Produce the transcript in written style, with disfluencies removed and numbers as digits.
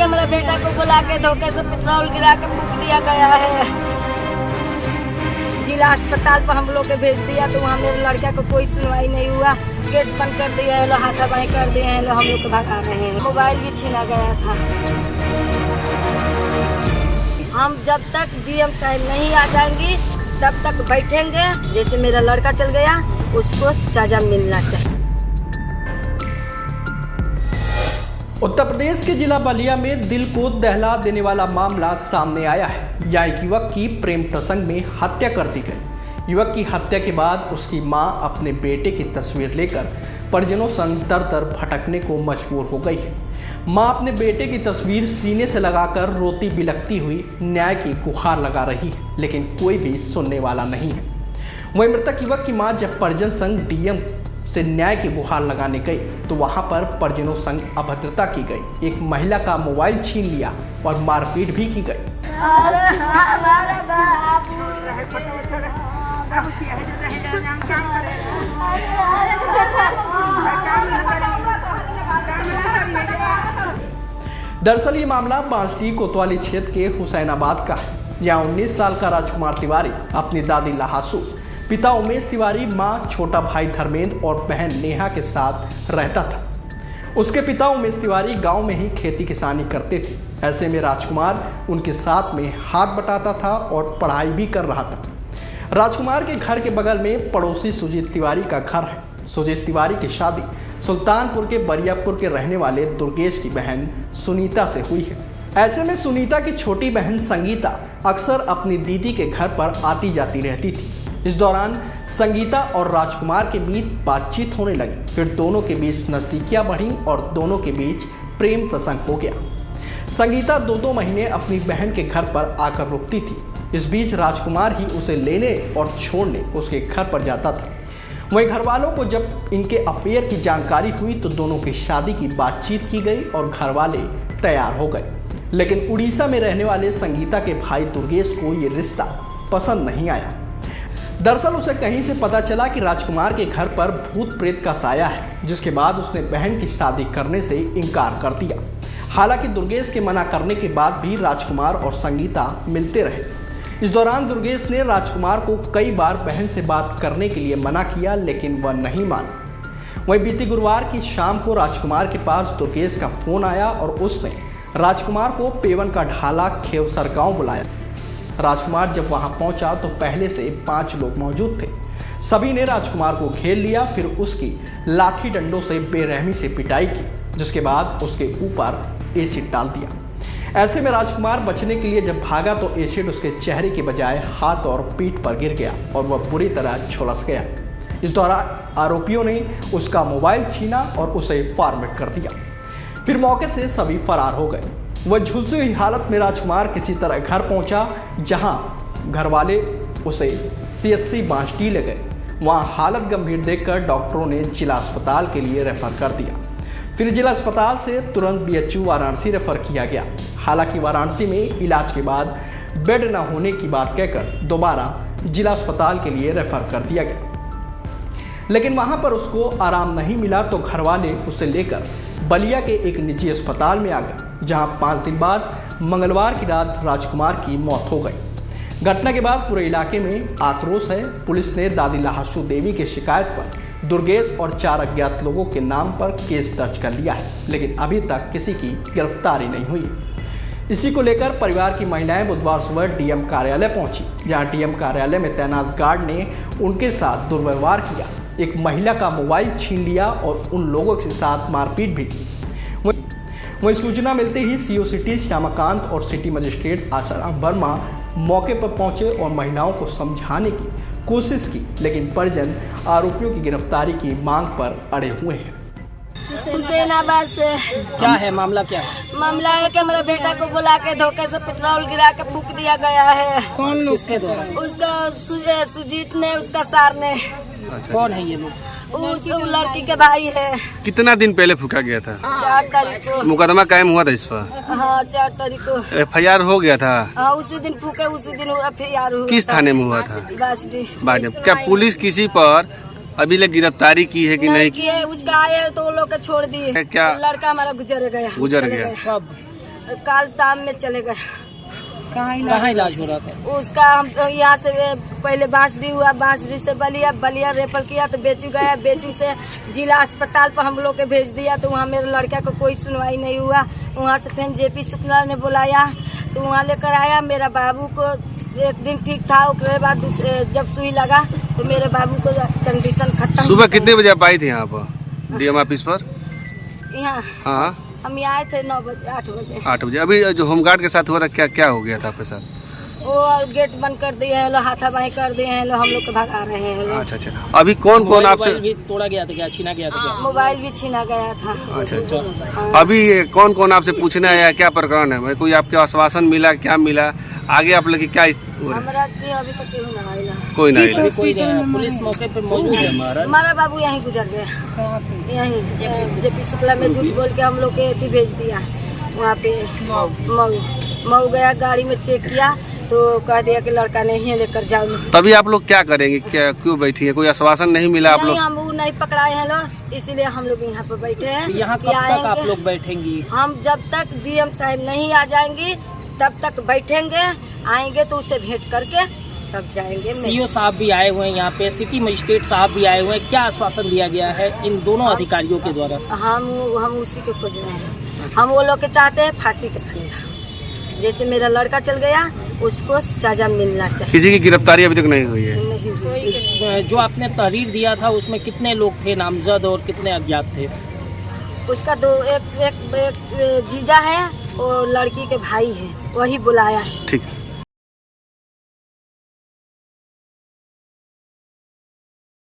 मेरे बेटा को बुला के धोखे से पेट्रोल गिरा के फूंक दिया गया है। जिला अस्पताल पर हम लोग के भेज दिया तो वहाँ मेरे लड़का को कोई सुनवाई नहीं हुआ। गेट बंद कर दिया है लोग, हाथापाई कर दिए हैं लोग, हम लोग को भगा रहे हैं। मोबाइल भी छीना गया था। हम जब तक डीएम साहब नहीं आ जाएंगी तब तक बैठेंगे। जैसे मेरा लड़का चल गया उसको सजा मिलना चाहिए। उत्तर प्रदेश के जिला बलिया में दिल को दहला देने वाला मामला सामने आया है। यहाँ एक युवक की प्रेम प्रसंग में हत्या कर दी गई। युवक की हत्या के बाद उसकी मां अपने बेटे की तस्वीर लेकर परिजनों संग दर भटकने को मजबूर हो गई है। मां अपने बेटे की तस्वीर सीने से लगाकर रोती बिलखती हुई न्याय की गुहार लगा रही है, लेकिन कोई भी सुनने वाला नहीं है। वहीं मृतक युवक की मां जब परिजन संग डीएम से न्याय की गुहार लगाने गई तो वहां पर परिजनों संग अभद्रता की गई। एक महिला का मोबाइल छीन लिया और मारपीट भी की गई। दरअसल ये मामला बांसडीह कोतवाली क्षेत्र के हुसैनाबाद का है। यहाँ 19 साल का राजकुमार तिवारी अपनी दादी लाहासू, पिता उमेश तिवारी, मां छोटा भाई धर्मेंद्र और बहन नेहा के साथ रहता था। उसके पिता उमेश तिवारी गांव में ही खेती किसानी करते थे। ऐसे में राजकुमार उनके साथ में हाथ बटाता था और पढ़ाई भी कर रहा था। राजकुमार के घर के बगल में पड़ोसी सुजीत तिवारी का घर है। सुजीत तिवारी की शादी सुल्तानपुर के बरियापुर के रहने वाले दुर्गेश की बहन सुनीता से हुई है। ऐसे में सुनीता की छोटी बहन संगीता अक्सर अपनी दीदी के घर पर आती जाती रहती थी। इस दौरान संगीता और राजकुमार के बीच बातचीत होने लगी। फिर दोनों के बीच नजदीकियां बढ़ी और दोनों के बीच प्रेम प्रसंग हो गया। संगीता 2 महीने अपनी बहन के घर पर आकर रुकती थी। इस बीच राजकुमार ही उसे लेने और छोड़ने उसके घर पर जाता था। वहीं घर वालों को जब इनके अफेयर की जानकारी हुई तो दोनों की शादी की बातचीत की गई और घर वाले तैयार हो गए। लेकिन उड़ीसा में रहने वाले संगीता के भाई दुर्गेश को ये रिश्ता पसंद नहीं आया। दरअसल उसे कहीं से पता चला कि राजकुमार के घर पर भूत प्रेत का साया है, जिसके बाद उसने बहन की शादी करने से इनकार कर दिया। हालांकि दुर्गेश के मना करने के बाद भी राजकुमार और संगीता मिलते रहे। इस दौरान दुर्गेश ने राजकुमार को कई बार बहन से बात करने के लिए मना किया, लेकिन वह नहीं माना। वहीं बीती गुरुवार की शाम को राजकुमार के पास दुर्गेश का फोन आया और उसने राजकुमार को पेवन का ढाला खेवसर गाँव बुलाया। राजकुमार जब वहां पहुंचा तो पहले से 5 लोग मौजूद थे। सभी ने राजकुमार को घेर लिया, फिर उसकी लाठी डंडों से बेरहमी से पिटाई की, जिसके बाद उसके ऊपर एसिड डाल दिया। ऐसे में राजकुमार बचने के लिए जब भागा तो एसिड उसके चेहरे के बजाय हाथ और पीठ पर गिर गया और वह बुरी तरह झुलस गया। इस दौरान आरोपियों ने उसका मोबाइल छीना और उसे फॉर्मेट कर दिया। फिर मौके से सभी फरार हो गए। वह झुलसी हुई हालत में राजकुमार किसी तरह घर पहुंचा, जहां घर वाले उसे CHC बांसडीह ले गए। वहां हालत गंभीर देखकर डॉक्टरों ने जिला अस्पताल के लिए रेफर कर दिया। फिर जिला अस्पताल से तुरंत BHU वाराणसी रेफर किया गया। हालांकि वाराणसी में इलाज के बाद बेड न होने की बात कहकर दोबारा जिला अस्पताल के लिए रेफर कर दिया गया, लेकिन वहां पर उसको आराम नहीं मिला तो घर वाले उसे लेकर बलिया के एक निजी अस्पताल में आ गए, जहां 5 दिन बाद मंगलवार की रात राजकुमार की मौत हो गई। घटना के बाद पूरे इलाके में आक्रोश है। पुलिस ने दादी लाहासू देवी की शिकायत पर दुर्गेश और 4 अज्ञात लोगों के नाम पर केस दर्ज कर लिया है, लेकिन अभी तक किसी की गिरफ्तारी नहीं हुई। इसी को लेकर परिवार की महिलाएं बुधवार सुबह डीएम कार्यालय पहुंची, जहां डीएम कार्यालय में तैनात गार्ड ने उनके साथ दुर्व्यवहार किया, एक महिला का मोबाइल छीन लिया और उन लोगों के साथ मारपीट भी की। वहीं सूचना मिलते ही CO सिटी श्यामाकांत और सिटी मजिस्ट्रेट आसाराम वर्मा मौके पर पहुंचे और महिलाओं को समझाने की कोशिश की, लेकिन परिजन आरोपियों की गिरफ्तारी की मांग पर अड़े हुए हैं। हुसैनाबाद से। क्या है मामला? क्या है मामला? है कि मेरे बेटा को बुला के धोखे से पेट्रोल गिरा के फूंक दिया गया है। कौन लोग? किसके द्वारा? उसका सुजीत ने, उसका सार ने। अच्छा, कौन है ये लोग? उस लड़की के भाई है। कितना दिन पहले फूका गया था? 4 तारीख को मुकदमा कायम हुआ था इस पर? हाँ, 4 तारीख को FIR हो गया था। हाँ, उसी दिन फूके, उसी दिन FIR हुआ। किस थाने में हुआ था? बांसडीह। क्या पुलिस किसी पर अभी ले गिरफ्तारी की है कि नहीं? किए, उसका आए तो वो लोग के छोड़ दिए। क्या? लड़का हमारा गुजर गया। कब? कल शाम में चले गए। कहाँ इलाज हो रहा था? उसका हम यहाँ से पहले बांसडी हुआ, बांसडी से बलिया रेफर किया तो बेचू गया, बेचू से जिला अस्पताल पर हम लोग के भेज दिया तो वहाँ मेरे लड़का को कोई सुनवाई नहीं हुआ। वहाँ से फिर जेपी शुक्ला ने बुलाया तो वहाँ लेकर आया। मेरा बाबू को एक दिन ठीक था, उसके बाद जब सुई लगा तो मेरे बाबू को कंडीशन खत्म। सुबह कितने बजे आप आई थी यहाँ पर डीएम ऑफिस पर? यहाँ हाँ, हम यहाँ आए थे 9 बजे 8 बजे। 8 बजे। अभी जो होमगार्ड के साथ हुआ था क्या क्या हो गया था आपके साथ? वो गेट बंद कर दिए हैं लोग, हाथापाई कर दिए हैं लोग, हम लोग को भगा रहे हैं लोग। अच्छा। अभी कौन कौन आपसे? मोबाइल भी तोड़ा गया था क्या? छीना गया था क्या? मोबाइल भी छीना गया था। अच्छा। अभी कौन कौन आपसे पूछने आया, क्या प्रकरण है? कोई आपके आश्वासन मिला, क्या मिला? आगे आप लोग की क्या हमारा अभी तक केहू ना आइला। कोई नहीं? कोई नहीं, पुलिस मौके पे मौजूद है। हमारा बाबू यहीं गुजर गया, यहीं जेपी शुक्ला में झूठ बोल के हम लोग के अथी भेज दिया। वहाँ पे मऊ गया, गाड़ी में चेक किया तो कह दिया कि लड़का नहीं है, लेकर जाओ। तभी आप लोग क्या करेंगे? क्या क्यों बैठी है? कोई आश्वासन नहीं मिला आप लोग? हम वो नहीं पकड़ाए हैं लोग, इसीलिए हम लोग यहाँ पर बैठे हैं। यहाँ कब तक आप लोग बैठेंगी? हम जब तक डीएम साहब नहीं आ जाएंगे तब तक बैठेंगे, आएंगे तो उससे भेंट करके तब जाएंगे। सीओ साहब भी आए हुए हैं यहाँ पे, सिटी मजिस्ट्रेट साहब भी आए हुए हैं। क्या आश्वासन दिया गया है इन दोनों अधिकारियों के द्वारा? हम उसी के खोज रहे हैं। हम वो लोग के चाहते हैं फांसी के फंदा। जैसे मेरा लड़का चल गया उसको सजा मिलना चाहिए। किसी की गिरफ्तारी अभी तक नहीं हुई है? नहीं हुई। जो आपने तहरीर दिया था उसमें कितने लोग थे नामजद और कितने अज्ञात थे? उसका एक जीजा है और लड़की के भाई है, वही बुलाया है। ठीक।